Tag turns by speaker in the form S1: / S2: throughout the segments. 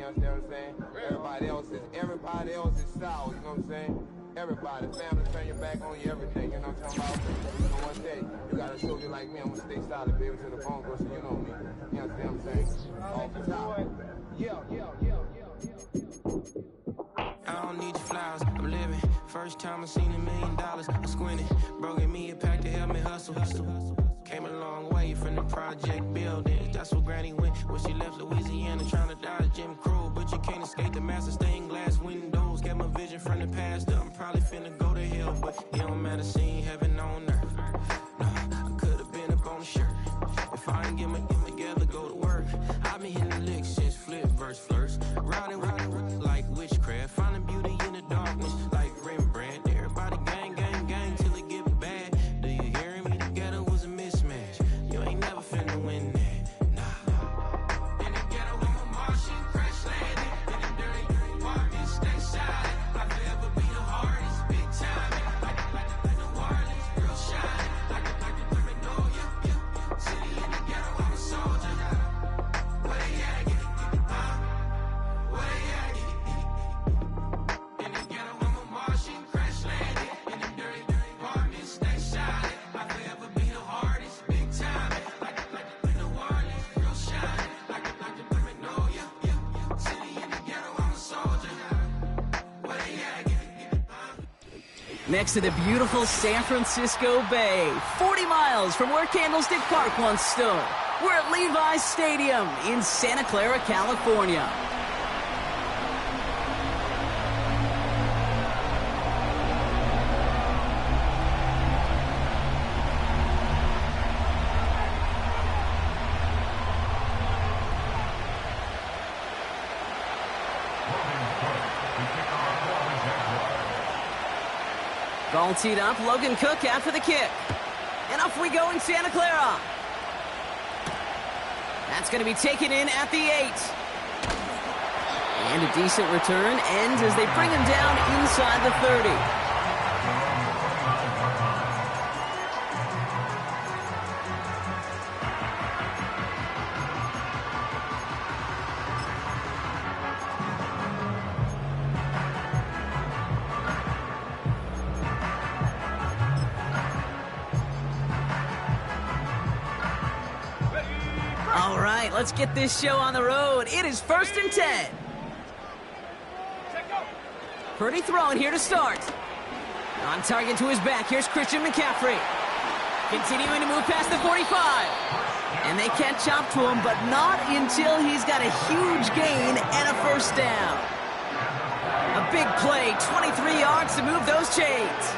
S1: understand what I'm saying? Everybody else is sour, you know what I'm saying? Everybody, family, turn your back on you, everything, you know what I'm talking about? You know, one day, you got a soldier like me, I'm gonna stay solid, baby, to the bone, bro, so you know me. You understand what I'm saying? Off the top.
S2: I don't need your flowers, I'm living. First time I seen $1 million, I squinted. Bro gave me a pack to help me hustle. Came a long way from the project buildings. That's where Granny went when she left Louisiana, trying to dodge Jim Crow. But you can't escape the master stained glass windows. Got my vision from the past. I'm probably finna go to hell, but it don't matter, seeing heaven on earth. No, I could have been up on the shirt. If I ain't get my get together, go to work. I've been hitting the licks since flip verse flirts. Riding like witchcraft, finding beauty in the darkness like Rembrandt. Everybody gang, gang, gang till it get bad. Do you hear me? The ghetto was a mismatch. You ain't never finna win that, nah. In the ghetto with my Martian crash landing. In the dirty apartment, stay silent. I forever be the hardest, big time. Like the wireless, real shine. Like the Magnolia, yeah. City in the ghetto, I'm a soldier. Where they at? Where they at? In the ghetto, I'm a Martian crash landing. In the dirty apartment, stay silent. I forever be the hardest, big time. Like the wireless, real shine. Like the Magnolia, yeah. City in the ghetto, I'm a soldier. Where they at?
S3: Next to the beautiful San Francisco Bay, 40 miles from where Candlestick Park once stood. We're at Levi's Stadium in Santa Clara, California. Ball teed up, Logan Cook out for the kick. And off we go in Santa Clara. That's going to be taken in at the 8. And a decent return ends as they bring him down inside the 30. All right, let's get this show on the road. It is 1st and 10. Purdy throwing here to start. On target to his back. Here's Christian McCaffrey. Continuing to move past the 45. And they catch up to him, but not until he's got a huge gain and a first down. A big play, 23 yards to move those chains.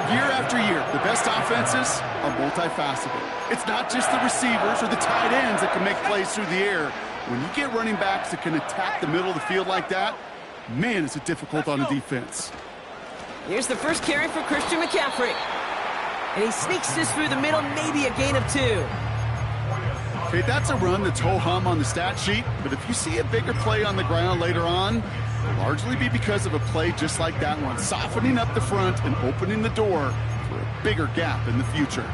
S4: Year after year, the best offenses are multifaceted. It's not just the receivers or the tight ends that can make plays through the air. When you get running backs that can attack the middle of the field like that, man, is it difficult on a defense.
S3: Here's the first carry for Christian McCaffrey. And he sneaks this through the middle, maybe a gain of 2.
S4: Okay, that's a run that's ho-hum on the stat sheet, but if you see a bigger play on the ground later on, it'll largely be because of a play just like that one, softening up the front and opening the door for a bigger gap in the future.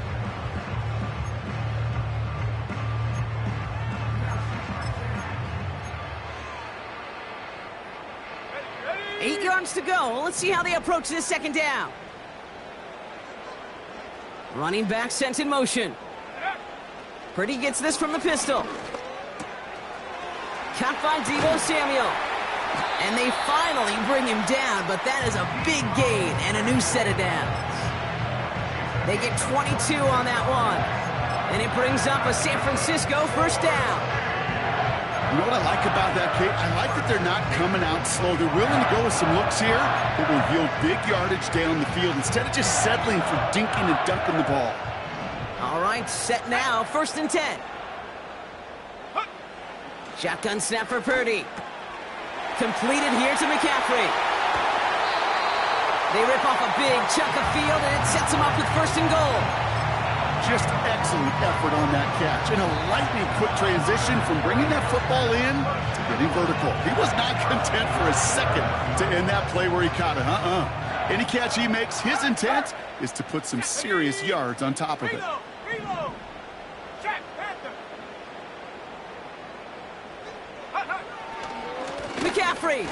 S3: Ready? 8 yards to go. Let's see how they approach this second down. Running back sent in motion. Purdy gets this from the pistol. Caught by Deebo Samuel. And they finally bring him down, but that is a big gain and a new set of downs. They get 22 on that one. And it brings up a San Francisco first down.
S4: You know what I like about that, Kate? I like that they're not coming out slow. They're willing to go with some looks here that will yield big yardage down the field instead of just settling for dinking and dunking the ball.
S3: All right, set now, 1st and 10. Shotgun snap for Purdy. Completed here to McCaffrey. They rip off a big chunk of field, and it sets them up with 1st and goal.
S4: Just excellent effort on that catch. And a lightning quick transition from bringing that football in to getting vertical. He was not content for a second to end that play where he caught it. Any catch he makes, his intent is to put some serious yards on top of it.
S5: Reload! Jack Panther!
S3: McCaffrey.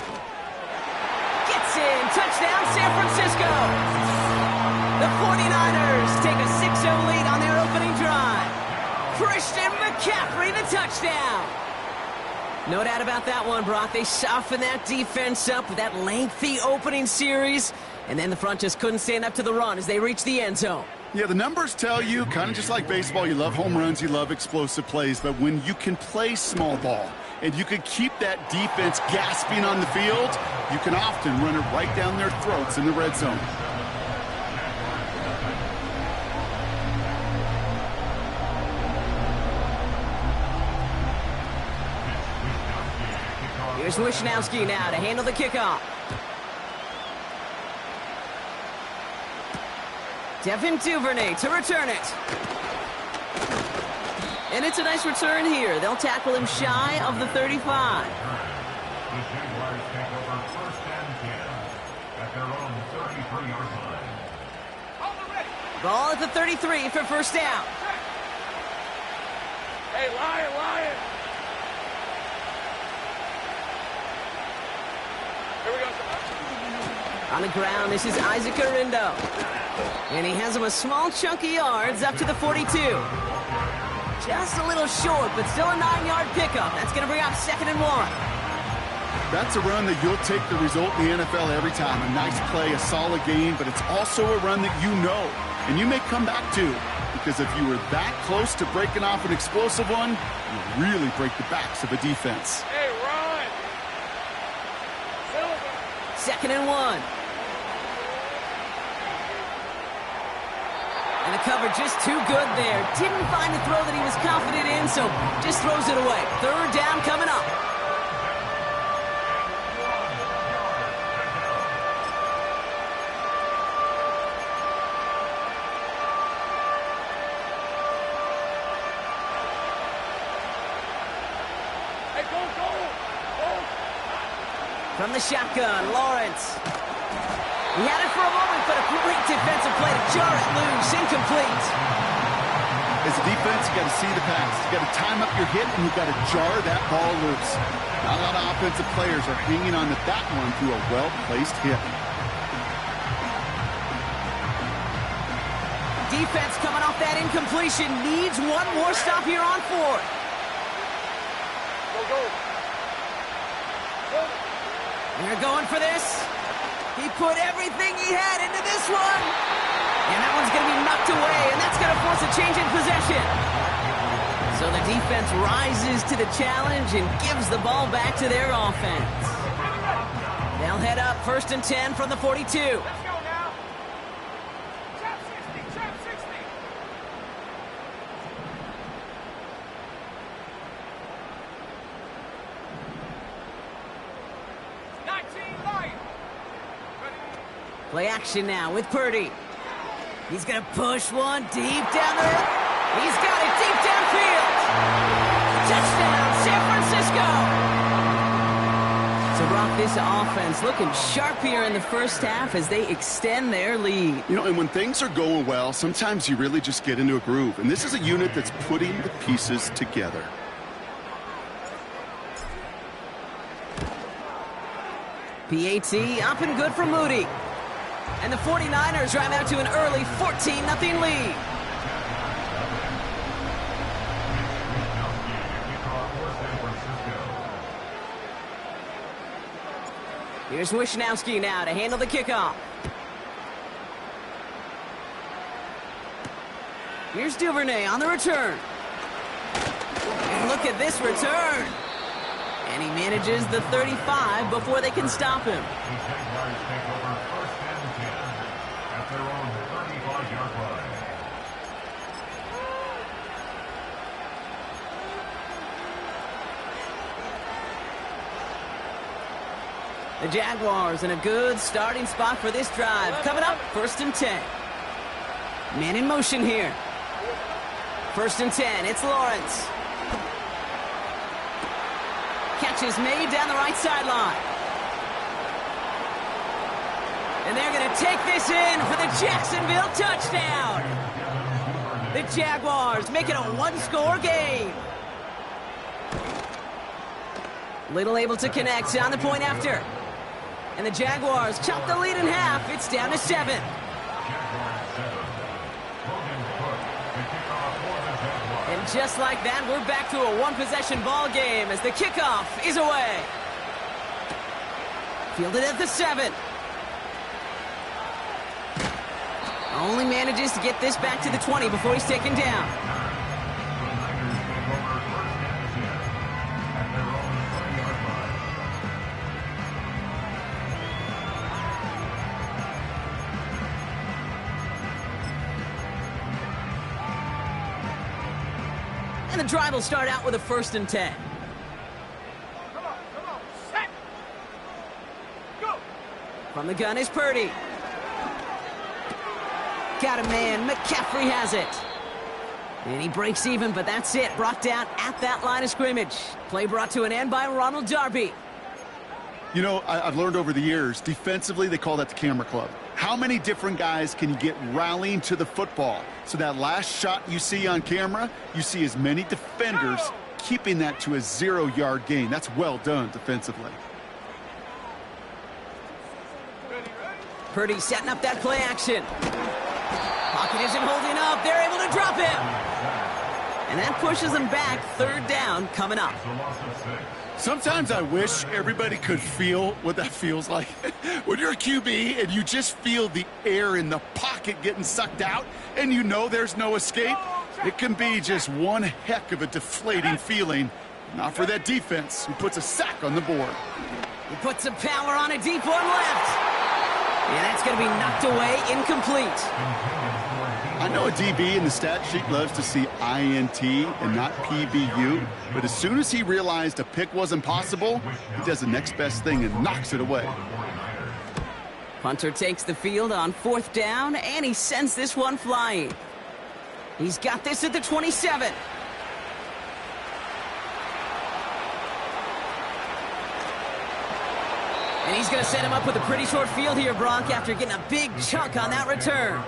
S3: Gets in. Touchdown, San Francisco. The 49ers take a 6-0 lead on their opening drive. Christian McCaffrey, the touchdown. No doubt about that one, Brock. They softened that defense up with that lengthy opening series, and then the front just couldn't stand up to the run as they reached the end zone.
S4: Yeah, the numbers tell you, kind of just like baseball, you love home runs, you love explosive plays, but when you can play small ball and you can keep that defense gasping on the field, you can often run it right down their throats in the red zone.
S3: Here's Wishnowski now to handle the kickoff. Devin Duvernay to return it. And it's a nice return here. They'll tackle him shy of the 35.
S5: The Jaguars take over first and 10 at their own 33-yard line.
S3: Ball at the 33 for first down.
S1: Hey, Lion! Here we go.
S3: On the ground, this is Isaac Arindo. And he has him a small chunk of yards up to the 42. Just a little short, but still a 9-yard pickup. That's going to bring up 2nd and 1.
S4: That's a run that you'll take the result in the NFL every time. A nice play, a solid game, but it's also a run that you know, and you may come back to. Because if you were that close to breaking off an explosive one, you really break the backs of a defense.
S1: Hey, run!
S3: 2nd and 1. And the cover just too good there. Didn't find a throw that he was confident in, so just throws it away. 3rd down coming up.
S1: Hey, go!
S3: From the shotgun, Lawrence. He had it for a moment, but a great defensive play to jar it loose. Incomplete.
S4: As a defense, you got to see the pass. You got to time up your hit, and you got to jar that ball loose. Not a lot of offensive players are hanging on to that one through a well-placed hit.
S3: Defense coming off that incompletion needs one more stop here on 4th.
S1: Go!
S3: They're going for this. He put everything he had into this one. And that one's going to be knocked away, and that's going to force a change in possession. So the defense rises to the challenge and gives the ball back to their offense. They'll head up 1st and 10 from the 42.
S1: Let's go now! Trap 60! 19 light!
S3: Play action now with Purdy. He's going to push one deep down the... He's got it deep downfield. Touchdown, San Francisco. So, Brock, this offense looking sharp here in the first half as they extend their lead.
S4: You know, and when things are going well, sometimes you really just get into a groove. And this is a unit that's putting the pieces together.
S3: PAT up and good for Moody. And the 49ers drive out to an early 14-0 lead. Here's Wishnowski now to handle the kickoff. Here's Duvernay on the return. And look at this return. And he manages the 35 before they can stop him.
S5: The Jaguars take over first and 10 at their own 35-yard line.
S3: The Jaguars in a good starting spot for this drive. Coming up, 1st and 10. Man in motion here. 1st and 10, it's Lawrence. Catch is made down the right sideline. And they're going to take this in for the Jacksonville touchdown. The Jaguars make it a one-score game. Little able to connect on the point after. And the Jaguars chop the lead in half. It's down to 7. And just like that, we're back to a one-possession ball game as the kickoff is away. Fielded at the 7. Only manages to get this back to the 20 before he's taken down. And the drive will start out with a 1st and 10.
S6: Set. Go.
S3: From the gun is Purdy. Got a man. McCaffrey has it. And he breaks even, but that's it. Brought down at that line of scrimmage. Play brought to an end by Ronald Darby.
S4: You know, I've learned over the years, defensively, they call that the camera club. How many different guys can you get rallying to the football? So that last shot you see on camera, you see as many defenders keeping that to a 0-yard gain. That's well done defensively.
S3: Purdy setting up that play action. Pocket isn't holding up. They're able to drop him. And that pushes them back. 3rd down coming up.
S4: Sometimes I wish everybody could feel what that feels like. When you're a QB and you just feel the air in the pocket getting sucked out and you know there's no escape, it can be just one heck of a deflating feeling. Not for that defense who puts a sack on the board.
S3: He puts some power on a deep one left. And that's going to be knocked away, incomplete.
S4: I know a DB in the stat sheet loves to see INT and not PBU, but as soon as he realized a pick wasn't possible, he does the next best thing and knocks it away.
S3: Punter takes the field on 4th down, and he sends this one flying. He's got this at the 27. And he's going to set him up with a pretty short field here, Brock, after getting a big chunk on that return.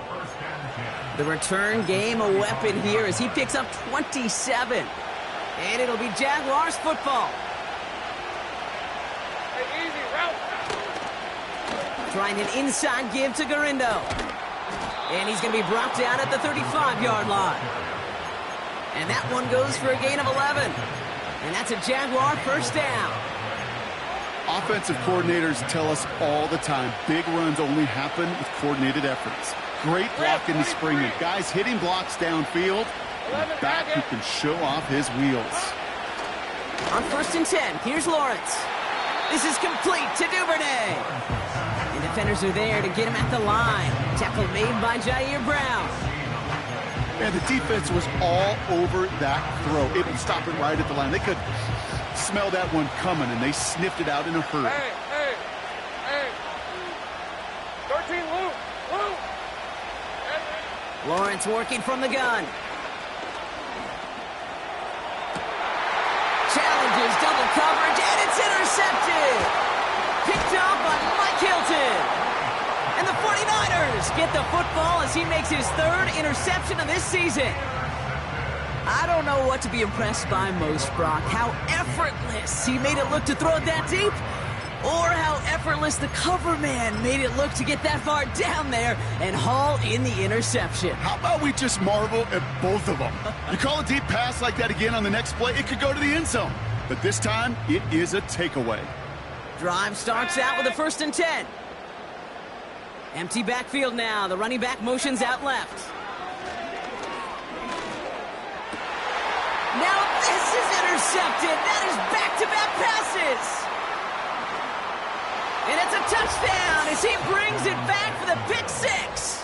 S3: The return game a weapon here as he picks up 27. And it'll be Jaguars football.
S6: Hey, easy route.
S3: Trying an inside give to Garindo. And he's going to be brought down at the 35-yard line. And that one goes for a gain of 11. And that's a Jaguar 1st down.
S4: Offensive coordinators tell us all the time, big runs only happen with coordinated efforts. Great block in the spring, and guys hitting blocks downfield, and a back who can show off his wheels.
S3: On 1st and 10, here's Lawrence. This is complete to Duvernay. And defenders are there to get him at the line. Tackle made by Jair Brown.
S4: And the defense was all over that throw. Able to stop it right at the line. They could smell that one coming, and they sniffed it out in a hurry.
S6: Hey. 13, Lou.
S3: Lawrence working from the gun. Challenges double coverage, and it's intercepted. Picked up by Mike Hilton. And the 49ers get the football as he makes his 3rd interception of this season. I don't know what to be impressed by most, Brock. How effortless he made it look to throw it that deep, or how effortless the cover man made it look to get that far down there and haul in the interception.
S4: How about we just marvel at both of them? You call a deep pass like that again on the next play, it could go to the end zone. But this time, it is a takeaway. Drive
S3: starts out with a 1st and 10. Empty backfield now. The running back motions out left. Now this is intercepted. That is back-to-back passes. And it's a touchdown as he brings it back for the pick 6.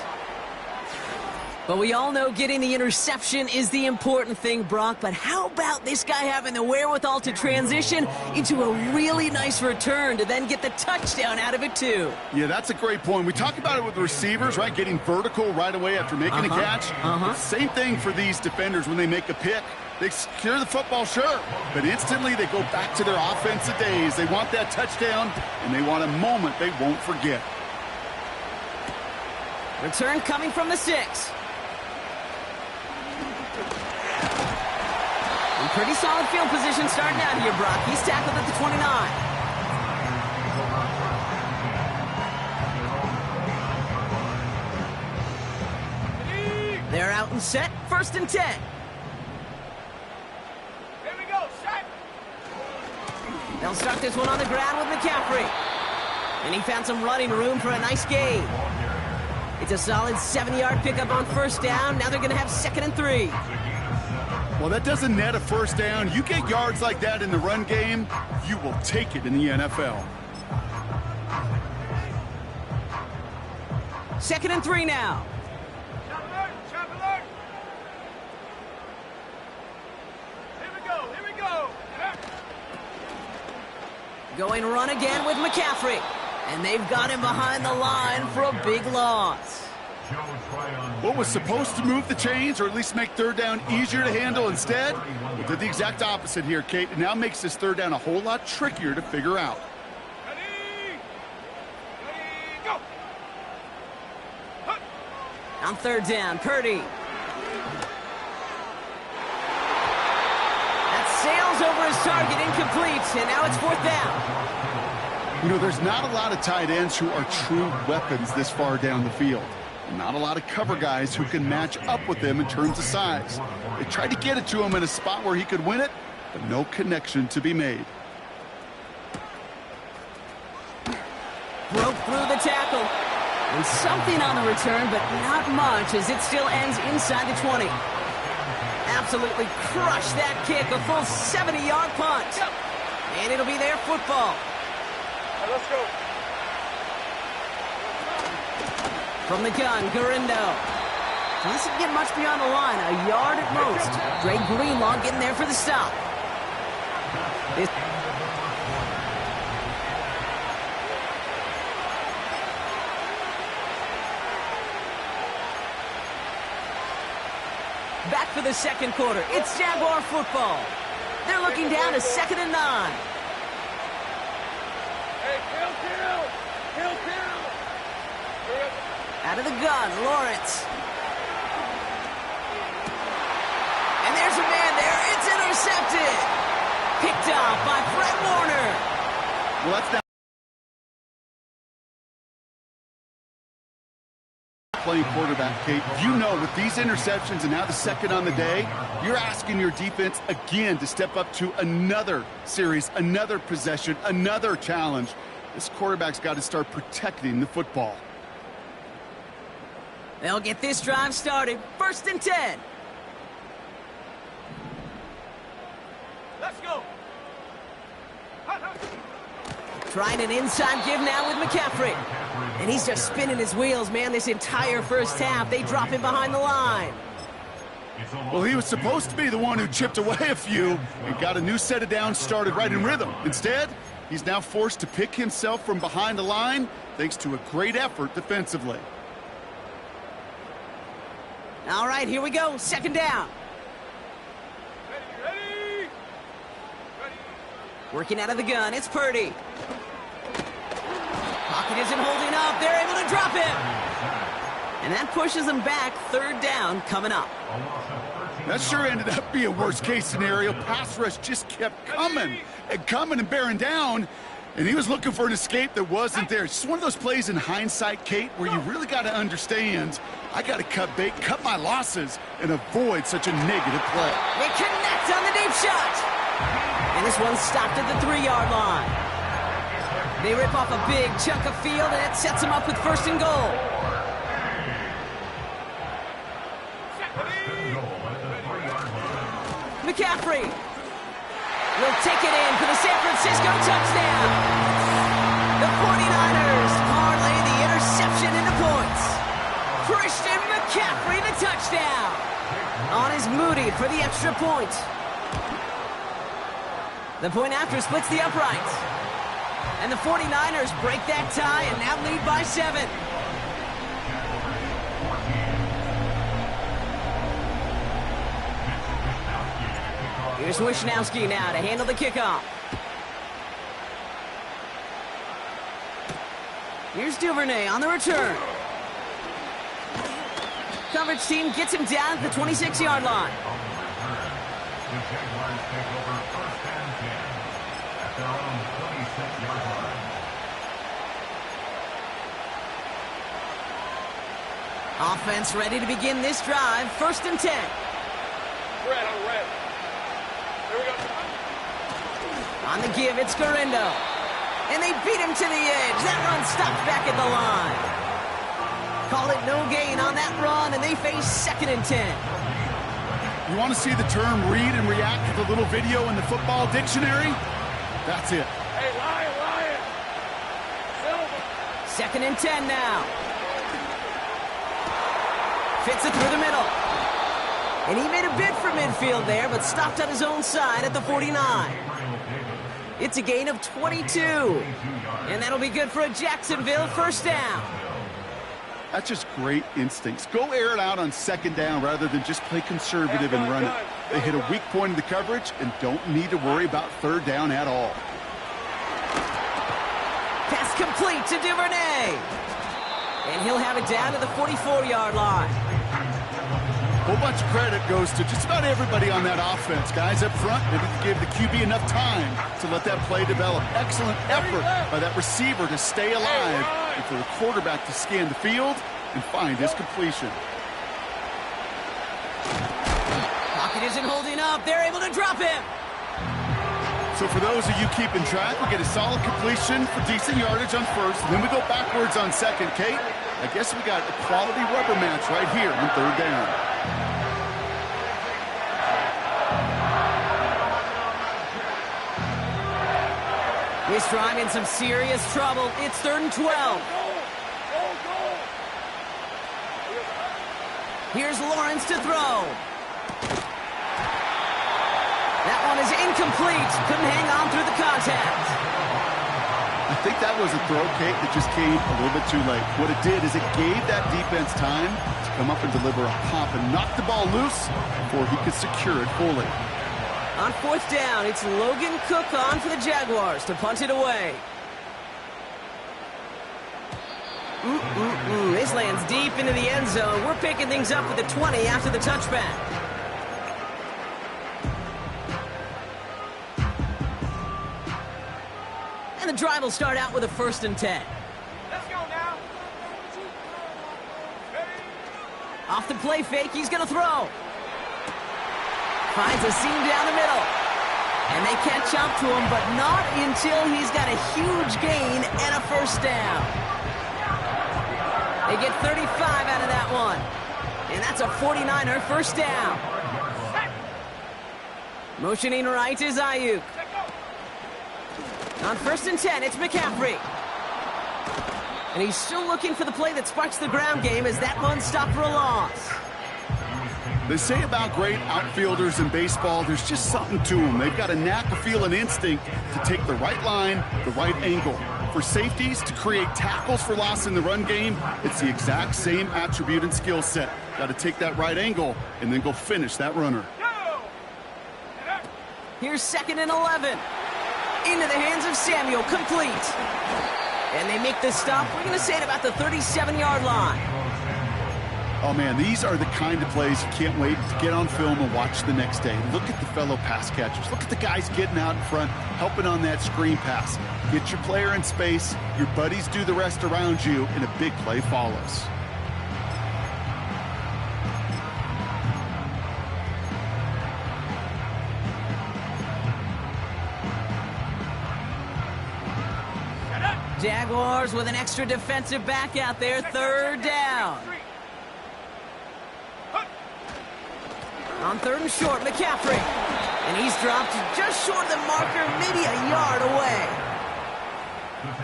S3: But we all know getting the interception is the important thing, Brock. But how about this guy having the wherewithal to transition into a really nice return to then get the touchdown out of it, too?
S4: Yeah, that's a great point. We talk about it with receivers, right? Getting vertical right away after making a catch. Same thing for these defenders when they make a pick. They secure the football, sure, but instantly they go back to their offensive days. They want that touchdown, and they want a moment they won't forget.
S3: Return coming from the 6. In pretty solid field position starting out here, Brock. He's tackled at the 29. They're out and set. 1st and 10.
S6: Here we go, set.
S3: They'll start this one on the ground with McCaffrey. And he found some running room for a nice gain. It's a solid 7-yard pickup on 1st down. Now they're going to have 2nd and 3.
S4: Well, that doesn't net a 1st down. You get yards like that in the run game, you will take it in the NFL.
S3: 2nd and 3 now.
S6: Chop alert, chop alert. Here we go, here we go.
S3: Going run again with McCaffrey. And they've got him behind the line for a big loss.
S4: What was supposed to move the chains, or at least make 3rd down easier to handle instead, we did the exact opposite here, Kate. It now makes this 3rd down a whole lot trickier to figure out.
S6: Ready? Ready, go. Huh.
S3: On 3rd down, Purdy. That sails over his target, incomplete, and now it's 4th down.
S4: You know, there's not a lot of tight ends who are true weapons this far down the field. Not a lot of cover guys who can match up with them in terms of size. They tried to get it to him in a spot where he could win it, but no connection to be made.
S3: Broke through the tackle. And something on the return, but not much, as it still ends inside the 20. Absolutely crushed that kick, a full 70-yard punt. And it'll be their football.
S6: All right, let's go.
S3: From the gun, Garindo. Doesn't get much beyond the line, a yard at most. Greg Greenlaw getting there for the stop. Back for the 2nd quarter. It's Jaguar football. They're looking down to 2nd and 9.
S6: Hey, kill.
S3: Out of the gun, Lawrence. And there's a man there. It's intercepted. Picked off by Fred Warner.
S4: Well, that's not playing quarterback, Kate. You know, with these interceptions and now the 2nd on the day, you're asking your defense again to step up to another series, another possession, another challenge. This quarterback's got to start protecting the football.
S3: They'll get this drive started. 1st and 10.
S6: Let's go.
S3: Trying an inside give now with McCaffrey. And he's just spinning his wheels, man, this entire 1st half. They drop him behind the line.
S4: Well, he was supposed to be the one who chipped away a few and got a new set of downs started right in rhythm. Instead, he's now forced to pick himself from behind the line thanks to a great effort defensively.
S3: All right, here we go. 2nd down.
S6: Ready.
S3: Working out of the gun, it's Purdy. Pocket isn't holding up. They're able to drop him. And that pushes them back. 3rd down coming up.
S4: That sure ended up being a worst-case scenario. Pass rush just kept coming and bearing down. And he was looking for an escape that wasn't there. It's just one of those plays in hindsight, Kate, where you really got to understand, I got to cut bait, cut my losses, and avoid such a negative play.
S3: They connect on the deep shot. And this one's stopped at the 3-yard line. They rip off a big chunk of field, and it sets them up with 1st and goal. McCaffrey will take it in for the San Francisco touchdown. The 49ers parlay the interception into points. Christian McCaffrey, the touchdown. On his Moody for the extra point. The point after splits the uprights. And the 49ers break that tie and now lead by 7. Here's Wishnowski now to handle the kickoff. Here's Duvernay on the return. Coverage team gets him down at the 26-yard line.
S5: The Jaguars take over first and 10 at their own 26-yard line.
S3: Offense ready to begin this drive. First and 10.
S6: Red on red. Here we go.
S3: On the give, it's Garendo. And they beat him to the edge. That run stopped back at the line. Call it no gain on that run, and they face second and 10.
S4: You want to see the term read and react to the little video in the football dictionary? That's it.
S6: Hey, Lion! Silver!
S3: Second and 10 now. Fits it through the middle. And he made a bid for midfield there, but stopped on his own side at the 49. It's a gain of 22. And that'll be good for a Jacksonville first down.
S4: That's just great instincts. Go air it out on second down rather than just play conservative and run it. They hit a weak point in the coverage and don't need to worry about third down at all.
S3: Pass complete to Duvernay. And he'll have it down to the 44-yard line.
S4: A whole bunch of credit goes to just about everybody on that offense. Guys up front, they didn't give the QB enough time to let that play develop. Excellent effort by that receiver to stay alive and for the quarterback to scan the field and find his completion.
S3: Pocket isn't holding up. They're able to drop him.
S4: So for those of you keeping track, we get a solid completion for decent yardage on first, and then we go backwards on second. Kate, I guess we got a quality rubber match right here on third down.
S3: This drive in some serious trouble. It's third and 12. Here's Lawrence to throw. That one is incomplete. Couldn't hang on through the contact.
S4: I think that was a throw, Kate, that just came a little bit too late. What it did is it gave that defense time to come up and deliver a pop and knock the ball loose before he could secure it fully.
S3: On fourth down, it's Logan Cook on for the Jaguars to punt it away. This lands deep into the end zone. We're picking things up with the 20 after the touchback. And the drive will start out with a first and 10.
S6: Let's go now.
S3: Off the play fake, he's going to throw. Finds a seam down the middle. And they catch up to him, but not until he's got a huge gain and a first down. They get 35 out of that one. And that's a 49er first down. Motioning right is Ayuk. On first and 10, it's McCaffrey. And he's still looking for the play that sparks the ground game as that one stopped for a loss.
S4: They say about great outfielders in baseball, there's just something to them. They've got a knack, a feel, and instinct to take the right line, the right angle. For safeties, to create tackles for loss in the run game, it's the exact same attribute and skill set. Got to take that right angle and then go finish that runner.
S3: Here's second and 11. Into the hands of Samuel, complete. And they make the stop, we're going to say, at about the 37-yard line.
S4: Oh, man, these are the kind of plays you can't wait to get on film and watch the next day. Look at the fellow pass catchers. Look at the guys getting out in front, helping on that screen pass. Get your player in space, your buddies do the rest around you, and a big play follows.
S3: Jaguars with an extra defensive back out there, third down. On third and short, McCaffrey. And he's dropped just short of the marker, maybe a yard away.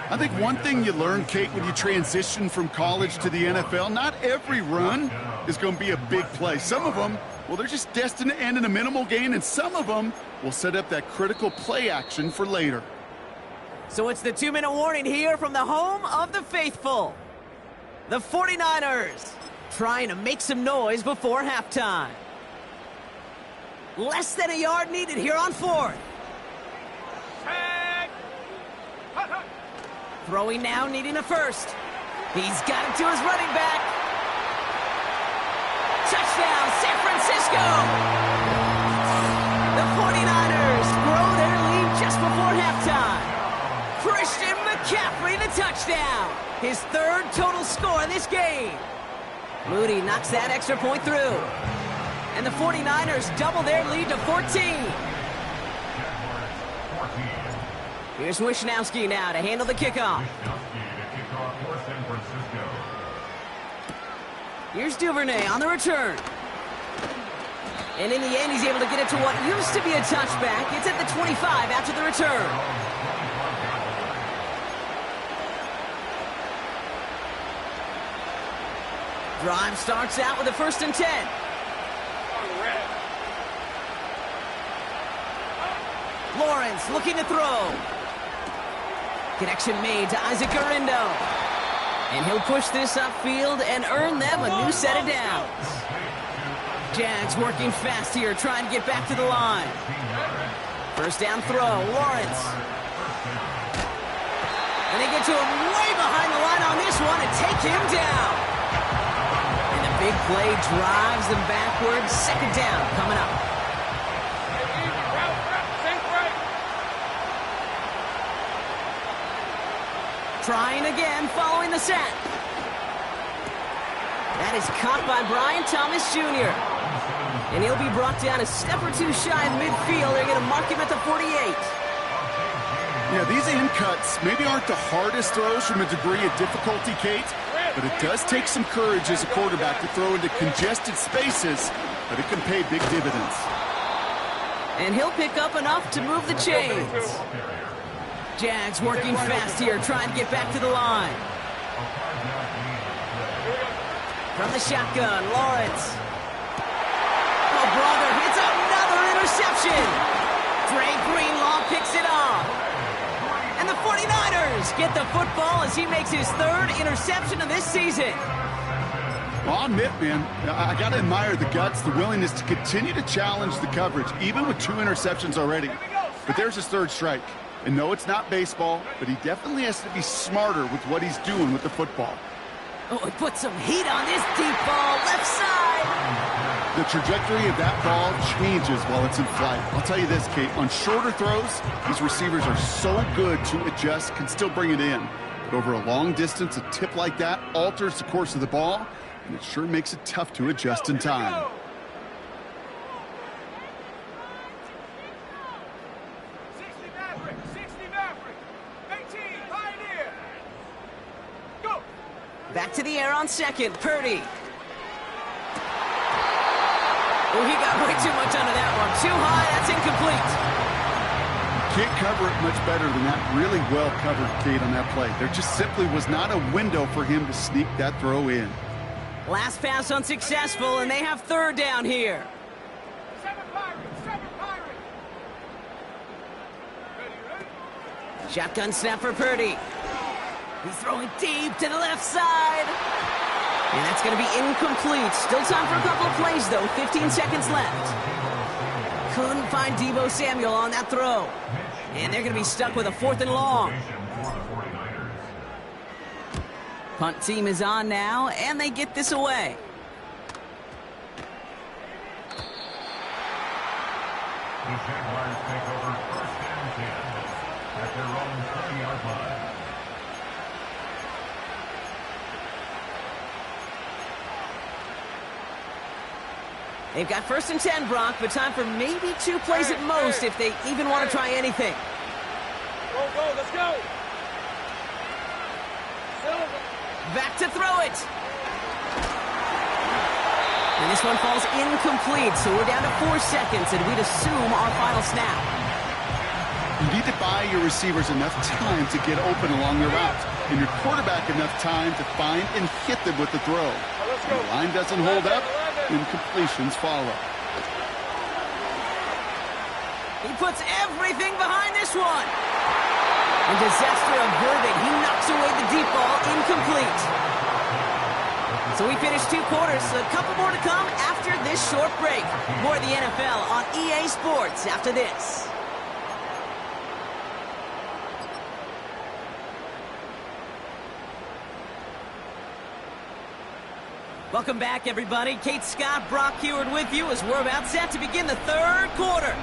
S4: I think one thing you learn, Kate, when you transition from college to the NFL, not every run is going to be a big play. Some of them, well, they're just destined to end in a minimal gain, and some of them will set up that critical play action for later.
S3: So it's the 2-minute warning here from the home of the faithful. The 49ers trying to make some noise before halftime. Less than a yard needed here on fourth.
S6: Tag.
S3: Throwing now, needing a first. He's got it to his running back. Touchdown, San Francisco! The before halftime. Christian McCaffrey, the touchdown. His third total score in this game. Moody knocks that extra point through. And the 49ers double their lead to 14. Here's Wishnowski now to handle the kickoff. Here's Duvernay on the return. And in the end, he's able to get it to what used to be a touchback. It's at the 25 after the return. Drive starts out with a 1st and 10. Lawrence looking to throw. Connection made to Isaac Garindo. And he'll push this upfield and earn them a new set of downs. Jags working fast here, trying to get back to the line. 1st down throw, Lawrence. And they get to him way behind the line on this one and take him down. And the big play drives them backwards. 2nd down coming up. Trying again, following the set. That is caught by Brian Thomas Jr. And he'll be brought down a step or two shy of midfield. They're going to mark him at the 48.
S4: Yeah, these in cuts maybe aren't the hardest throws from a degree of difficulty, Kate, but it does take some courage as a quarterback to throw into congested spaces, but it can pay big dividends.
S3: And he'll pick up enough to move the chains. Jags working fast here, trying to get back to the line. From the shotgun, Lawrence. Oh, brother, it's another interception. Dre Greenlaw picks it off. And the 49ers get the football as he makes his 3rd interception of this season.
S4: Well, I'll admit, man, I got to admire the guts, the willingness to continue to challenge the coverage, even with 2 interceptions already. But there's his 3rd strike. And no, it's not baseball, but he definitely has to be smarter with what he's doing with the football.
S3: Oh, he put some heat on this deep ball, left side.
S4: The trajectory of that ball changes while it's in flight. I'll tell you this, Kate, on shorter throws, these receivers are so good to adjust, can still bring it in. But over a long distance, a tip like that alters the course of the ball, and it sure makes it tough to adjust in time.
S3: Back to the air on 2nd, Purdy. Oh, he got way too much under that one. Too high, that's incomplete.
S4: Can't cover it much better than that. Really well covered, Kate, on that play. There just simply was not a window for him to sneak that throw in.
S3: Last pass unsuccessful, and they have 3rd down here. Shotgun snap for Purdy. He's throwing deep to the left side. And that's going to be incomplete. Still time for a couple of plays, though. 15 seconds left. Couldn't find Deebo Samuel on that throw. And they're going to be stuck with a 4th and long. Punt team is on now, and they get this away.
S5: The Jaguars take over 1st and 10 at their own 30-yard line.
S3: They've got 1st and 10, Brock, but time for maybe 2 plays at most if they even want to try anything.
S6: Go, let's go.
S3: Back to throw it. And this one falls incomplete, so we're down to 4 seconds, and we'd assume our final snap.
S4: You need to buy your receivers enough time to get open along their route, and your quarterback enough time to find and hit them with the throw. When the line doesn't hold up, incompletions follow.
S3: He puts everything behind this one. And disaster averted. He knocks away the deep ball, incomplete. So we finished 2 quarters, a couple more to come after this short break. More of the NFL on EA Sports after this. Welcome back, everybody. Kate Scott, Brock Heward with you as we're about set to begin the 3rd quarter.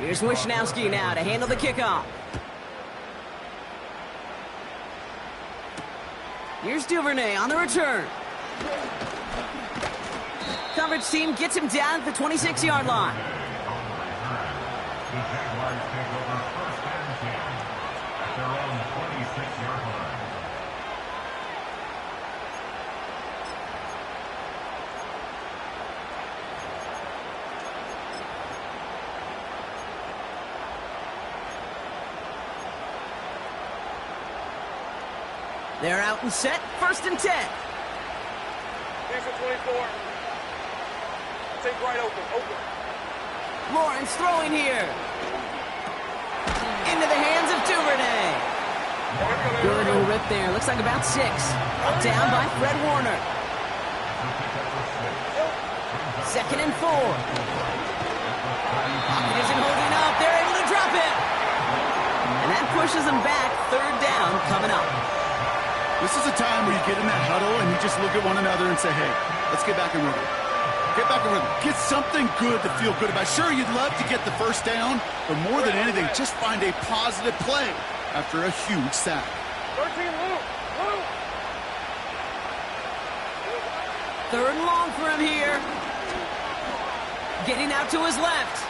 S3: Here's Wishnowski now to handle the kickoff. Here's Duvernay on the return. Coverage team gets him down at the 26-yard line.
S5: The Jaguars take over 1st and 10 at their own 26-yard line.
S3: They're out and set, 1st and 10.
S6: Here's the 24. Take right open.
S3: Lawrence throwing here. Into the hands of Duvernay. Good little rip there. Looks like about 6. Up down by Fred Warner. 2nd and 4. Pocket isn't holding up. They're able to drop it. And that pushes them back. 3rd down coming up.
S4: This is a time where you get in that huddle and you just look at one another and say, hey, let's get back in rhythm. Get back in rhythm. Get something good to feel good about. Sure, you'd love to get the 1st down, but more than anything, just find a positive play after a huge sack.
S6: 13, Luke.
S3: 3rd and long for him here. Getting out to his left.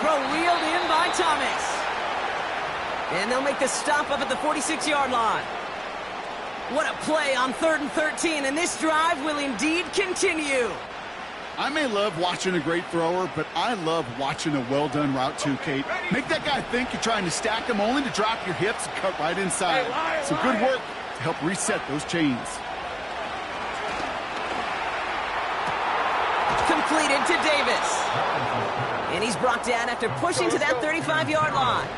S3: Throw wheeled in by Thomas. And they'll make the stop up at the 46-yard line. What a play on 3rd and 13, and this drive will indeed continue.
S4: I may love watching a great thrower, but I love watching a well-done route too, Kate. Make that guy think you're trying to stack him only to drop your hips and cut right inside. Some good work to help reset those chains.
S3: Completed to Davis. And he's brought down after pushing to that 35-yard line.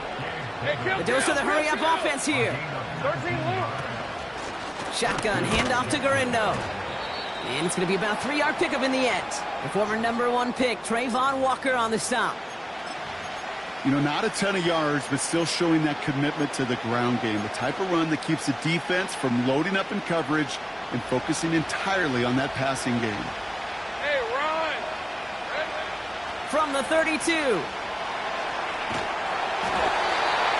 S3: The dose of the hurry-up offense here.
S6: 13, Luke.
S3: Shotgun handoff to Garindo. And it's going to be about a 3-yard pickup in the end. The former #1 pick, Trayvon Walker, on the stop.
S4: You know, not a ton of yards, but still showing that commitment to the ground game. The type of run that keeps the defense from loading up in coverage and focusing entirely on that passing game.
S6: Hey, run.
S3: From the 32.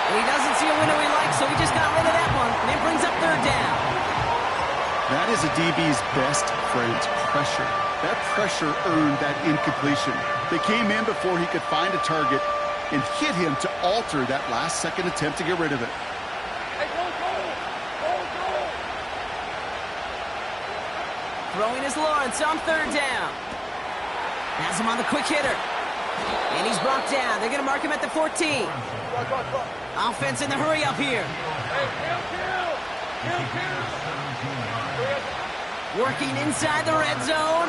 S3: He doesn't see a window he likes, so he just got rid of that one. And it brings up 3rd down.
S4: That is a DB's best friend, pressure. That pressure earned that incompletion. They came in before he could find a target and hit him to alter that last-second attempt to get rid of it.
S6: Hey, go.
S3: Throwing is Lawrence on 3rd down. Has him on the quick hitter. And he's brought down. They're going to mark him at the 14. Offense in the hurry-up here.
S6: Hey, kill.
S3: Working inside the red zone.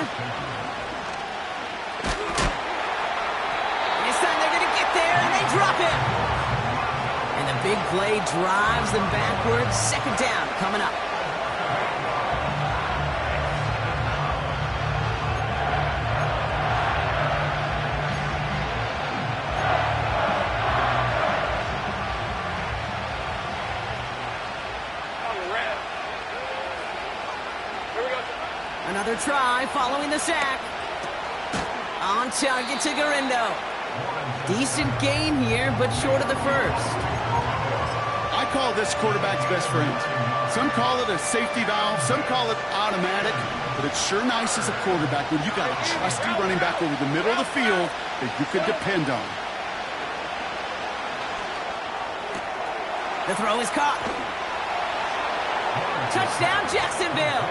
S3: This time they're going to get there, and they drop it. And the big play drives them backwards. 2nd down coming up. Another try following the sack. On target to Garindo. Decent gain here, but short of the 1st.
S4: I call this quarterback's best friend. Some call it a safety valve, some call it automatic, but it's sure nice as a quarterback when you got a trusty running back over the middle of the field that you can depend on.
S3: The throw is caught. Touchdown, Jacksonville.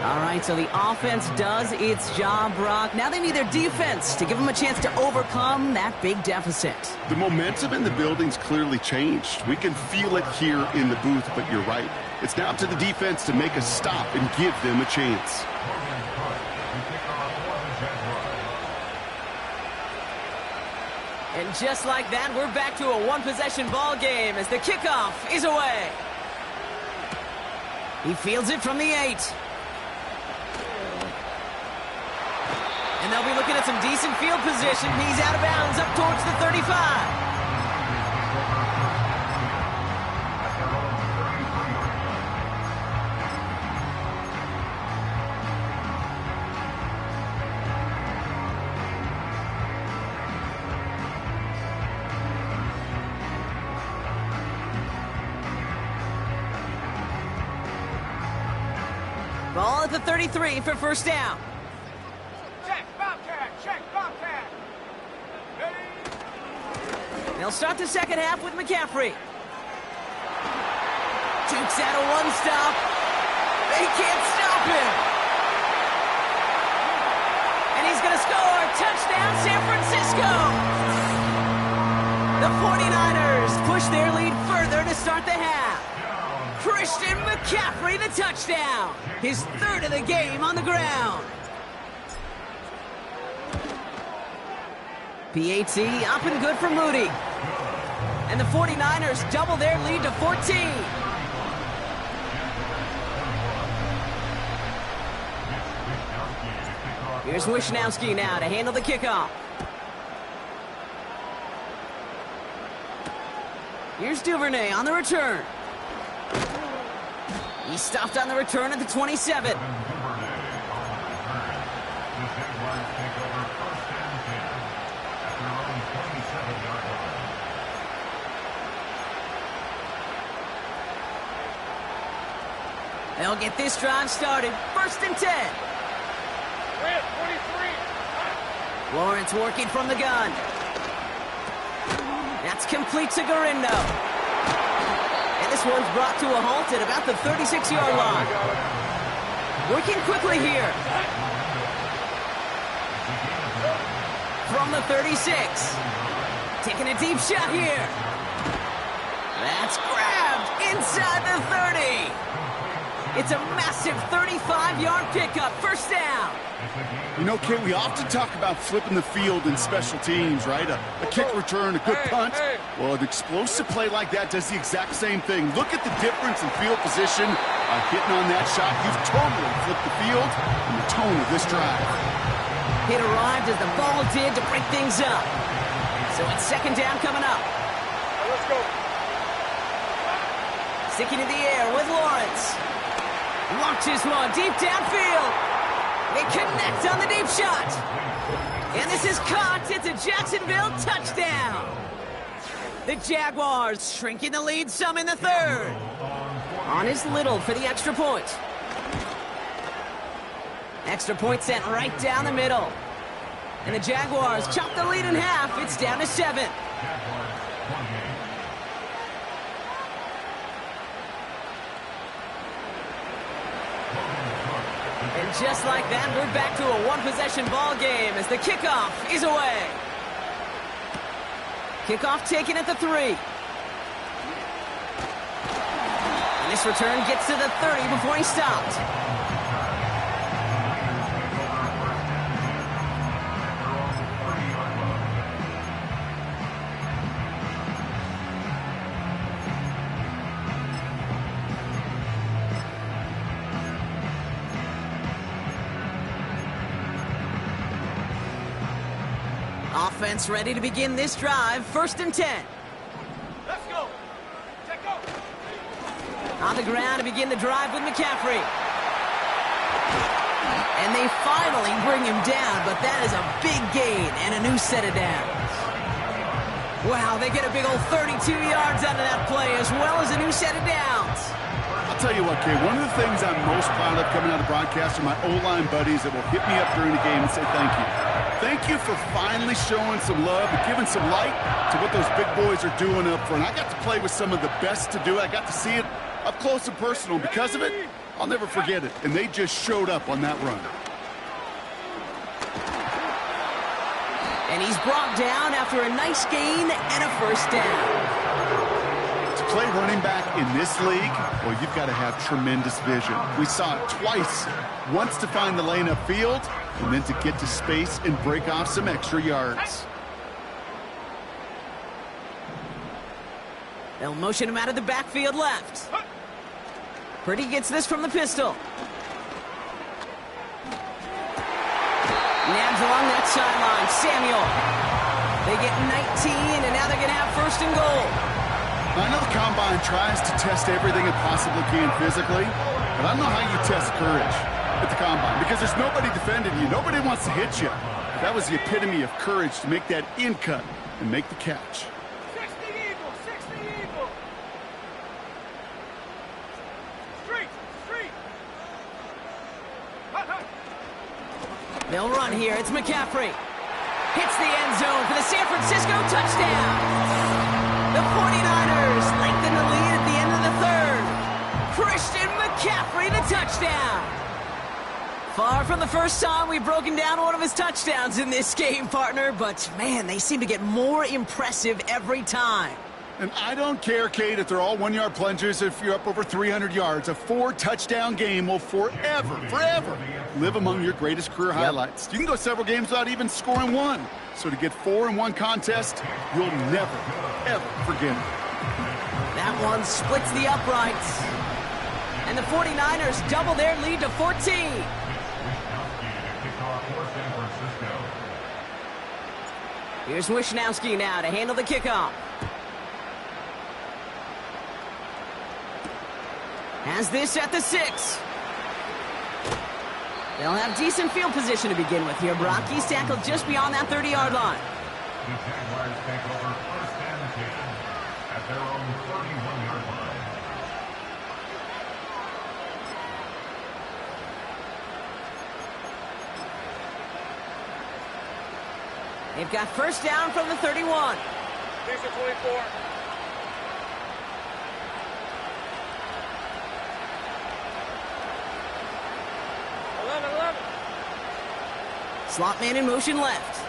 S3: All right, so the offense does its job, Brock. Now they need their defense to give them a chance to overcome that big deficit.
S4: The momentum in the building's clearly changed. We can feel it here in the booth, but you're right. It's now up to the defense to make a stop and give them a chance.
S3: And just like that, we're back to a one-possession ball game as the kickoff is away. He fields it from the 8. And they'll be looking at some decent field position. He's out of bounds up towards the 35. Ball at the 33 for first down.
S6: Check, Bobcat. Check, Bobcat. Ready?
S3: They'll start the second half with McCaffrey. Dukes out a one-stop. They can't stop him. And he's going to score. Touchdown, San Francisco. The 49ers push their lead further to start the half. Christian McCaffrey, the touchdown. His third of the game on the ground. PAT up and good for Moody. And the 49ers double their lead to 14. Here's Wishnowski now to handle the kickoff. Here's Duvernay on the return. He stopped on the return at the 27. They'll get this drive started. First and 10.
S6: Grant, 23.
S3: Lawrence working from the gun. That's complete to Garindo. And this one's brought to a halt at about the 36-yard line. Working quickly here. From the 36. Taking a deep shot here. That's grabbed inside the 30. It's a massive 35-yard pickup. First down.
S4: You know, Kate, we often talk about flipping the field in special teams, right? A kick return, a good punt. Well, an explosive play like that does the exact same thing. Look at the difference in field position. Hitting on that shot, you've totally flipped the field and the tone of this drive.
S3: Hit arrived as the ball did to break things up. So it's second down coming up.
S6: Let's go.
S3: Sticking in the air with Lawrence. Launches one deep downfield. They connect on the deep shot. And this is caught. It's a Jacksonville touchdown. The Jaguars shrinking the lead some in the third. On is Little for the extra point. Extra point sent right down the middle. And the Jaguars chop the lead in half. It's down to 7. And just like that, we're back to a one-possession ball game as the kickoff is away. Kickoff taken at the 3. And this return gets to the 30 before he stopped. Offense ready to begin this drive. First and 10.
S6: Let's go. Check go.
S3: On the ground to begin the drive with McCaffrey. And they finally bring him down, but that is a big gain and a new set of downs. Wow, they get a big old 32 yards out of that play as well as a new set of downs.
S4: I'll tell you what, Kay, one of the things I'm most proud of coming out of broadcast are my O-line buddies that will hit me up during the game and say thank you. Thank you for finally showing some love and giving some light to what those big boys are doing up front. I got to play with some of the best to do it. I got to see it up close and personal. Because of it, I'll never forget it. And they just showed up on that run.
S3: And he's brought down after a nice gain and a first down.
S4: To play running back in this league, well, you've got to have tremendous vision. We saw it twice. Once to find the lane upfield, and then to get to space and break off some extra yards.
S3: They'll motion him out of the backfield left. Purdy gets this from the pistol. Nabs along that sideline. Samuel. They get 19, and now they're going to have first and goal.
S4: I know the Combine tries to test everything it possibly can physically, but I don't know how you test courage at the Combine, because there's nobody defending you. Nobody wants to hit you. That was the epitome of courage to make that in cut and make the catch.
S6: 60 Eagle, 60 Eagle. Street, street.
S3: They'll run here. It's McCaffrey. Hits the end zone for the San Francisco touchdown. The 49ers lengthen the lead at the end of the third. Christian McCaffrey, the touchdown. Far from the first time we've broken down one of his touchdowns in this game, partner, but man, they seem to get more impressive every time.
S4: And I don't care, Kate, if they're all one-yard plungers, if you're up over 300 yards. A 4-touchdown game will forever live among your greatest career highlights. You can go several games without even scoring one. So to get 4 in one contest, you'll never, ever forget it.
S3: That one splits the uprights. And the 49ers double their lead to 14. Here's Wishnowski now to handle the kickoff. Has this at the 6. They'll have decent field position to begin with here, Brock. He's tackled just beyond that 30-yard line.
S5: The Jaguars take over first and 10 at their own 31-yard line.
S3: They've got first down from the 31.
S6: These are 24.
S3: Slot man in motion left.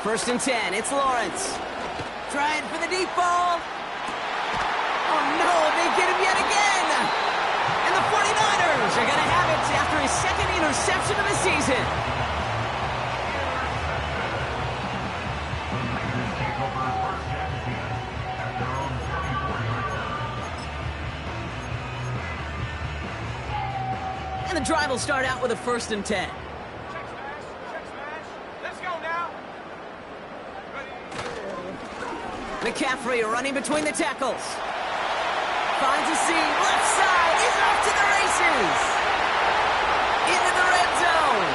S3: First and 10. It's Lawrence. Trying for the deep ball. Oh, no. They get him yet again. And the 49ers are going to have it after his second interception of the season. And the drive will start out with a first and 10. McCaffrey running between the tackles. Finds a seam. Left side is off to the races. Into the red zone.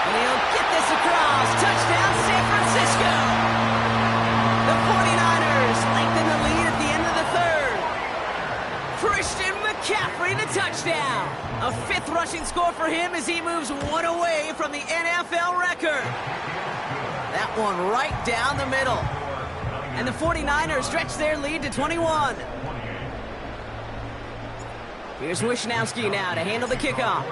S3: And he'll get this across. Touchdown, San Francisco. The 49ers lengthen the lead at the end of the third. Christian McCaffrey, the touchdown. A 5th rushing score for him as he moves one away from the NFL record. That one right down the middle. And the 49ers stretch their lead to 21. Here's Wishnowski now to handle the kickoff.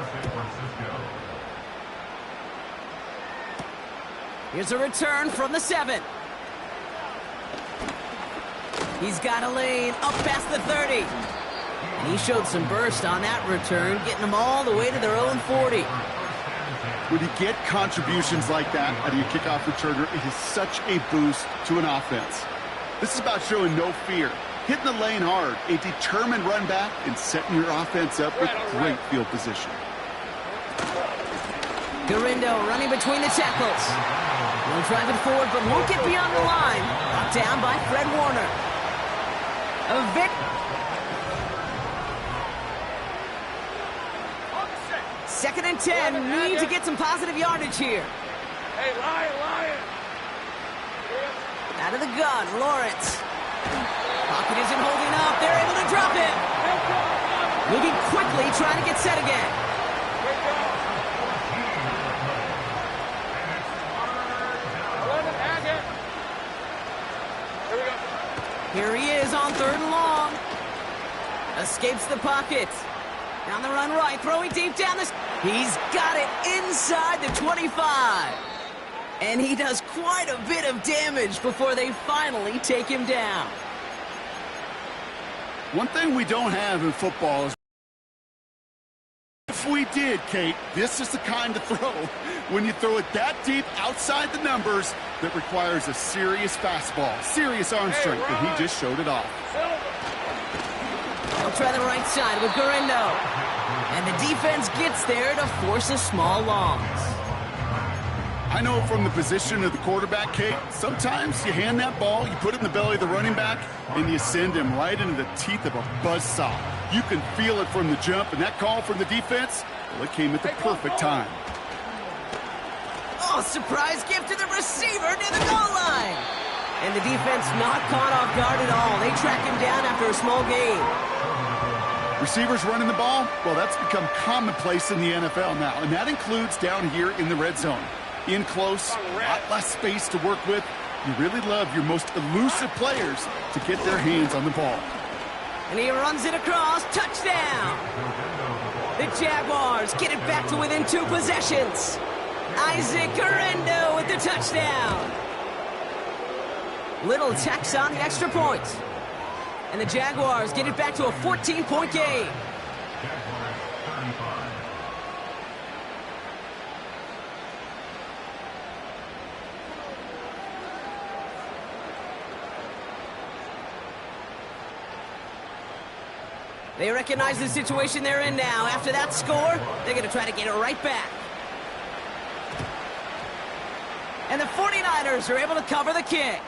S3: Here's a return from the 7. He's got a lane up past the 30. And he showed some burst on that return, getting them all the way to their own 40.
S4: When you get contributions like that out of your kickoff returner, it is such a boost to an offense. This is about showing no fear, hitting the lane hard, a determined run back, and setting your offense up with great field position.
S3: Garindo running between the tackles. He'll drive it forward, but won't get beyond the line. Brought down by Fred Warner. Second and 10. Need to get some positive yardage here.
S6: Hey, Lion.
S3: Out of the gun, Lawrence. Pocket isn't holding up. They're able to drop it. Moving quickly, trying to get set again. Here he is on 3rd and long. Escapes the pocket. Down the run right, throwing deep down the... He's got it inside the 25. And he does quite a bit of damage before they finally take him down.
S4: One thing we don't have in football is... If we did, Kate, this is the kind of throw, when you throw it that deep outside the numbers, that requires a serious fastball, serious arm strength, and he just showed it off.
S3: They'll try the right side with Garindo. And the defense gets there to force a small loss.
S4: I know from the position of the quarterback, Kate, sometimes you hand that ball, you put it in the belly of the running back, and you send him right into the teeth of a buzzsaw. You can feel it from the jump, and that call from the defense, well, it came at the perfect time.
S3: Oh, surprise gift to the receiver near the goal line. And the defense not caught off guard at all. They track him down after a small gain.
S4: Receivers running the ball, well, that's become commonplace in the NFL now, and that includes down here in the red zone. In close, a lot less space to work with. You really love your most elusive players to get their hands on the ball.
S3: And he runs it across. Touchdown! The Jaguars get it back to within 2 possessions. Isaac Correndo with the touchdown. Little tax on the extra point. And the Jaguars get it back to a 14-point game. They recognize the situation they're in now. After that score, they're going to try to get it right back. And the 49ers are able to cover the kick.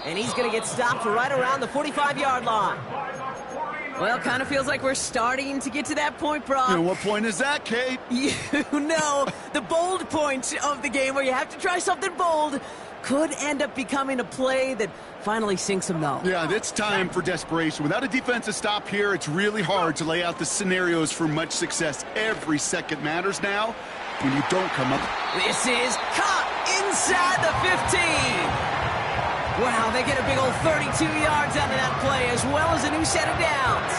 S3: And he's going to get stopped right around the 45-yard line. Well, kind of feels like we're starting to get to that point, Brock.
S4: And what point is that, Kate?
S3: You know, the bold point of the game where you have to try something bold could end up becoming a play that finally sinks them, though.
S4: Yeah, it's time for desperation. Without a defensive stop here, it's really hard to lay out the scenarios for much success. Every second matters now when you don't come up.
S3: This is caught inside the 15. Wow, they get a big old 32 yards out of that play, as well as a new set of downs.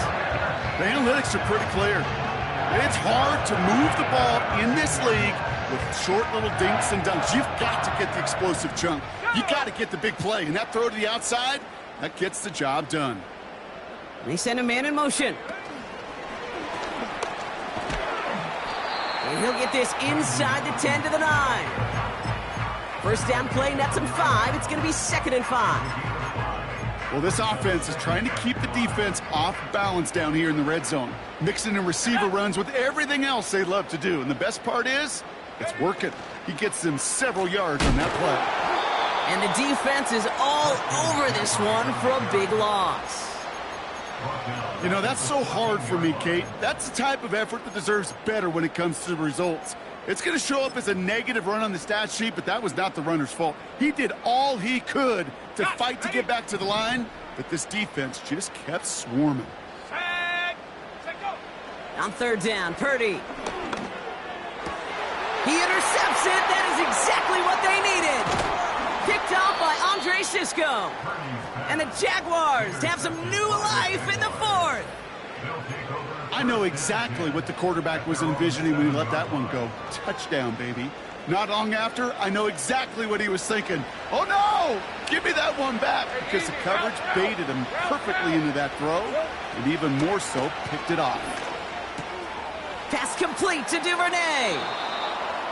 S4: The analytics are pretty clear. It's hard to move the ball in this league with short little dinks and dunks. You've got to get the explosive chunk. You got to get the big play. And that throw to the outside, that gets the job done.
S3: They send a man in motion. And he'll get this inside the 10 to the 9. First down play, nets him 5. It's going to be 2nd and 5.
S4: Well, this offense is trying to keep the defense off balance down here in the red zone. Mixing in receiver runs with everything else they love to do. And the best part is, it's working. He gets them several yards on that play.
S3: And the defense is all over this one for a big loss.
S4: You know, that's so hard for me, Kate. That's the type of effort that deserves better when it comes to the results. It's going to show up as a negative run on the stat sheet, but that was not the runner's fault. He did all he could to fight to get back to the line, but this defense just kept swarming.
S3: On 3rd down, Purdy. He intercepts it. That is exactly what they needed. Picked off by Andre Sisco. And the Jaguars have some new life in the 4th.
S4: I know exactly what the quarterback was envisioning when he let that one go. Touchdown, baby. Not long after, I know exactly what he was thinking. Oh, no! Give me that one back, because the coverage baited him perfectly into that throw, and even more so, picked it off.
S3: Pass complete to Duvernay.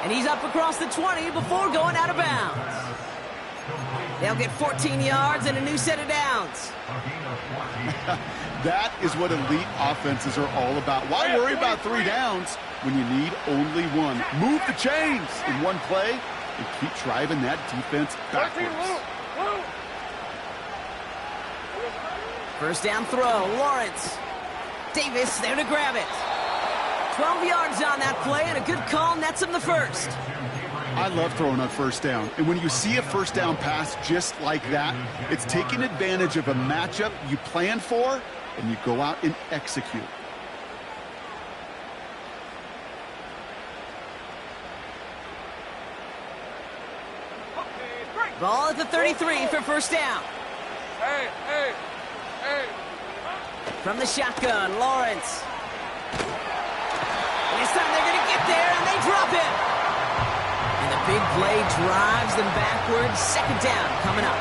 S3: And he's up across the 20 before going out of bounds. They'll get 14 yards and a new set of downs.
S4: That is what elite offenses are all about. Why worry about 3 downs when you need only 1? Move the chains in one play and keep driving that defense backwards.
S3: First down throw, Lawrence. Davis there to grab it. 12 yards on that play, and a good call nets him the 1st.
S4: I love throwing on 1st down. And when you see a 1st down pass just like that, it's taking advantage of a matchup you plan for, and you go out and execute.
S3: Ball at the 33 for 1st down.
S6: Hey.
S3: From the shotgun, Lawrence. And this time they're going to get there, and they drop it. And the big play drives them backwards. 2nd down coming up.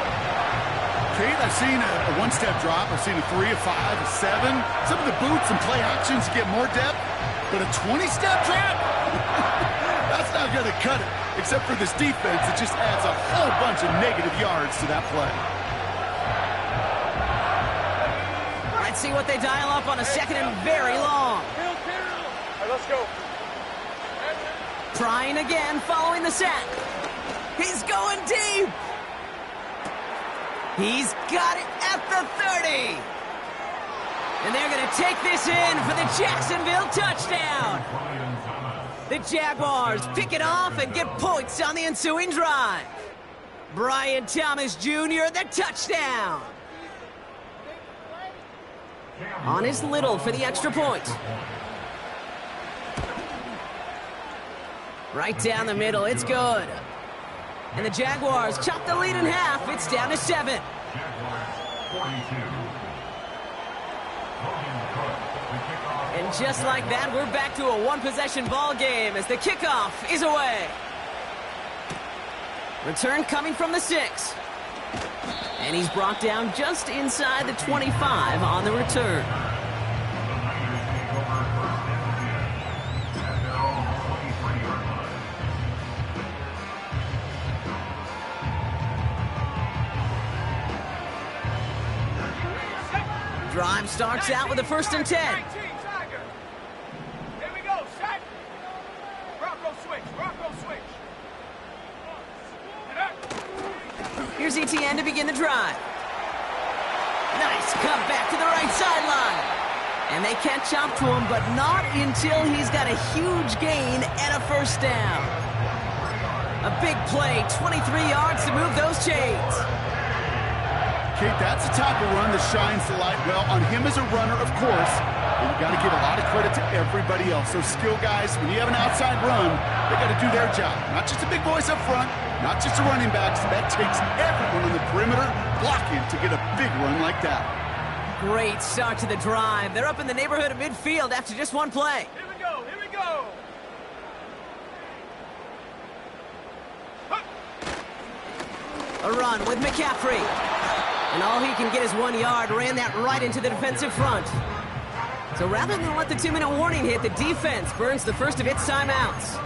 S4: Kate, I've seen a 1-step drop. I've seen a 3, a 5, a 7. Some of the boots and play actions get more depth, but a 20-step drop? That's not going to cut it. Except for this defense, it just adds a whole bunch of negative yards to that play.
S3: Let's see what they dial up on a 2nd and very long.
S6: Hey, let's go.
S3: Trying again following the sack. He's going deep. He's got it at the 30. And they're going to take this in for the Jacksonville touchdown. The Jaguars pick it off and get points on the ensuing drive. Brian Thomas Jr., the touchdown. On his Little for the extra point. Right down the middle, it's good. And the Jaguars chop the lead in half. It's down to 7. And just like that, we're back to a one-possession ball game as the kickoff is away. Return coming from the 6. And he's brought down just inside the 25 on the return. Drive starts out with a 1st and 10.
S6: Here we go, set. Bronco switch.
S3: Here's ETN to begin the drive. Nice cut back to the right sideline. And they can't chop to him, but not until he's got a huge gain and a 1st down. A big play, 23 yards to move those chains.
S4: Kate, that's the type of run that shines the light well on him as a runner, of course. But you got to give a lot of credit to everybody else. Those skill guys, when you have an outside run, they got to do their job. Not just the big boys up front, not just the running backs. That takes everyone on the perimeter blocking to get a big run like that.
S3: Great start to the drive. They're up in the neighborhood of midfield after just one play.
S6: Here we go.
S3: A run with McCaffrey. And all he can get is 1 yard. Ran that right into the defensive front. So rather than let the 2-minute warning hit, the defense burns the first of its timeouts.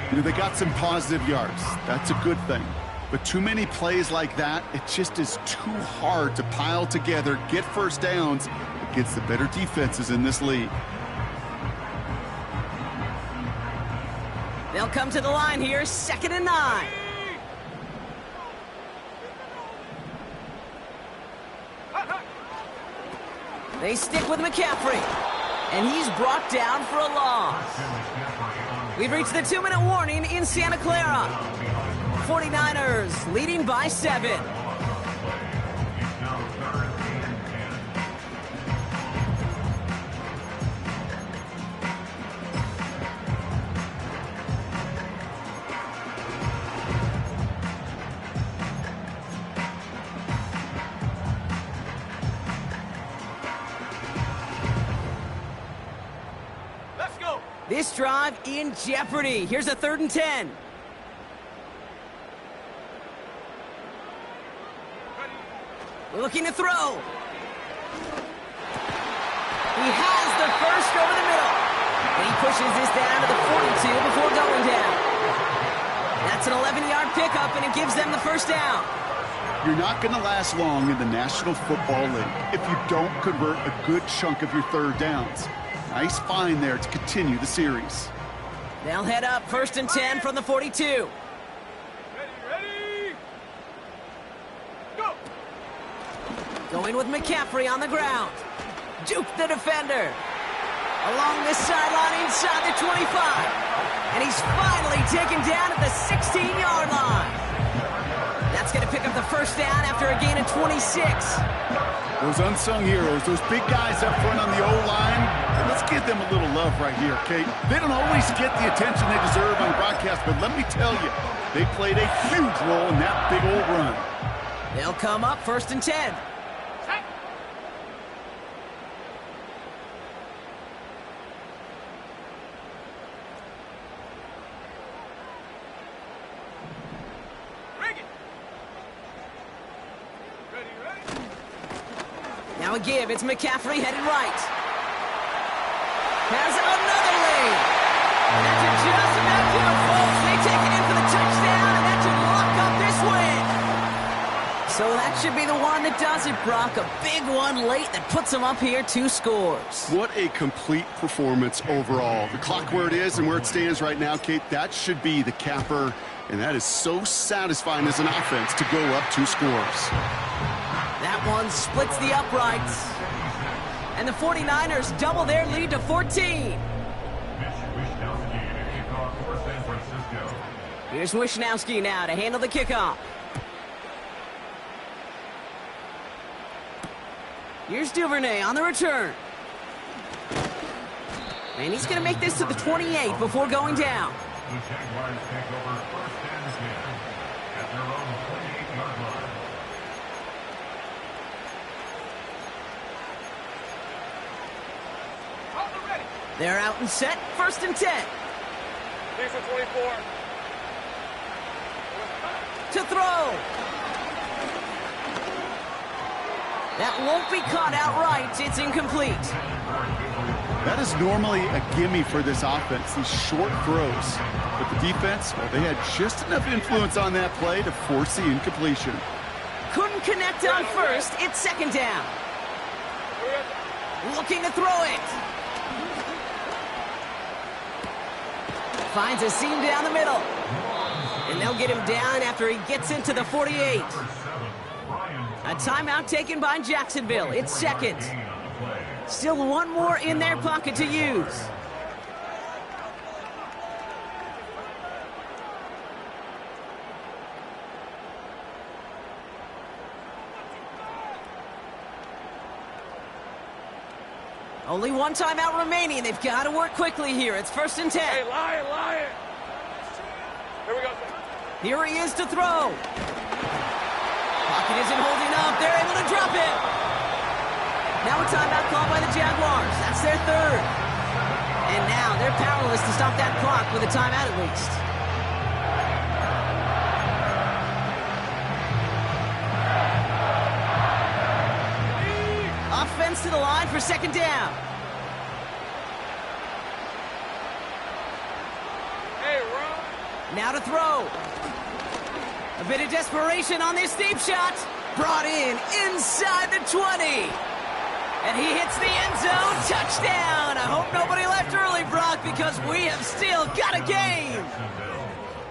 S4: You know, they got some positive yards. That's a good thing. But too many plays like that, it just is too hard to pile together, get 1st downs against the better defenses in this league.
S3: They'll come to the line here, 2nd and 9. They stick with McCaffrey, and he's brought down for a loss. We've reached the 2-minute warning in Santa Clara. 49ers leading by 7. This drive in jeopardy. Here's a 3rd and 10. Looking to throw. He has the 1st over the middle. And he pushes this down to the 42 before going down. That's an 11-yard pickup, and it gives them the 1st down.
S4: You're not going to last long in the National Football League if you don't convert a good chunk of your 3rd downs. Nice find there to continue the series.
S3: They'll head up 1st and 10 from the 42.
S6: Ready. Go.
S3: Going with McCaffrey on the ground. Juke the defender. Along this sideline inside the 25. And he's finally taken down at the 16-yard line. That's going to pick up the 1st down after a gain of 26.
S4: Those unsung heroes, those big guys up front on the O-line, let's give them a little love right here, Kate. They don't always get the attention they deserve on the broadcast, but let me tell you, they played a huge role in that big old run.
S3: They'll come up 1st and 10. Now a give. It's McCaffrey headed right. Has another lead. And that should just about do it, folks. They take it in for the touchdown, and that should lock up this win. So that should be the one that does it, Brock. A big one late that puts them up here 2 scores.
S4: What a complete performance overall. The clock where it is and where it stands right now, Kate, that should be the capper. And that is so satisfying as an offense to go up 2 scores.
S3: That one splits the uprights. And the 49ers double their lead to 14. Here's Wishnowski now to handle the kickoff. Here's Duvernay on the return. And he's going to make this to the 28 before going down.
S5: The Jaguars take over 1st and 10 at their own 28-yard line.
S3: They're out and set, 1st and 10.
S6: Here's the 24.
S3: To throw. That won't be caught outright. It's incomplete.
S4: That is normally a gimme for this offense, these short throws. But the defense, well, they had just enough influence on that play to force the incompletion.
S3: Couldn't connect on 1st. It's 2nd down. Looking to throw it. Finds a seam down the middle. And they'll get him down after he gets into the 48. A timeout taken by Jacksonville. It's 2nd. Still one more in their pocket to use. Only one timeout remaining. They've got to work quickly here. It's 1st and 10.
S6: Hey, Lion. Here we go.
S3: Here he is to throw. Pocket isn't holding up. They're able to drop it. Now a timeout called by the Jaguars. That's their 3rd. And now they're powerless to stop that clock with a timeout at least. Offense to the line for 2nd down.
S6: Hey, run.
S3: Now to throw. A bit of desperation on this deep shot. Brought in inside the 20. And he hits the end zone. Touchdown. I hope nobody left early, Brock, because we have still got a game.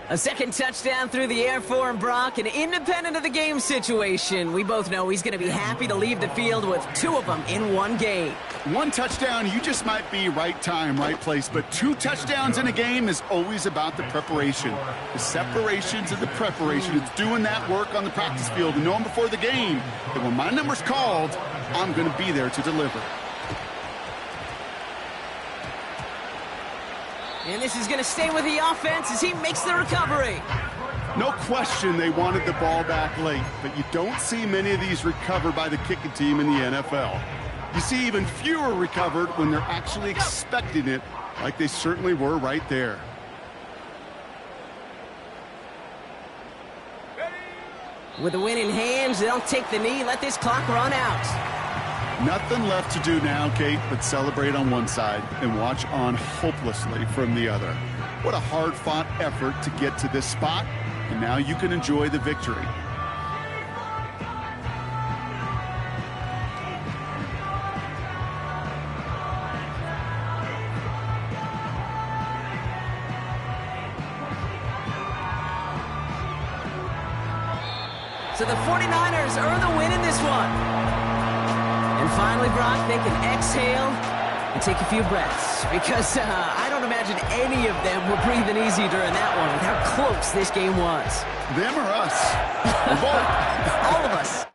S3: A 2nd touchdown through the air for him, Brock, and independent of the game situation, we both know he's going to be happy to leave the field with 2 of them in one game.
S4: 1 touchdown, you just might be right time, right place, but 2 touchdowns in a game is always about the preparation. The separations and the preparation. It's doing that work on the practice field and knowing before the game that when my number's called, I'm going to be there to deliver.
S3: And this is going to stay with the offense as he makes the recovery.
S4: No question they wanted the ball back late, but you don't see many of these recovered by the kicking team in the NFL. You see even fewer recovered when they're actually expecting it, like they certainly were right there.
S3: With the win in hands, they'll take the knee, let this clock run out.
S4: Nothing left to do now, Kate, but celebrate on one side and watch on hopelessly from the other. What a hard-fought effort to get to this spot, and now you can enjoy the victory.
S3: So the 49ers earn the win in this one. And finally, Brock, they can exhale and take a few breaths. Because I don't imagine any of them were breathing easy during that one with how close this game was.
S4: Them or us? Both.
S3: All of us.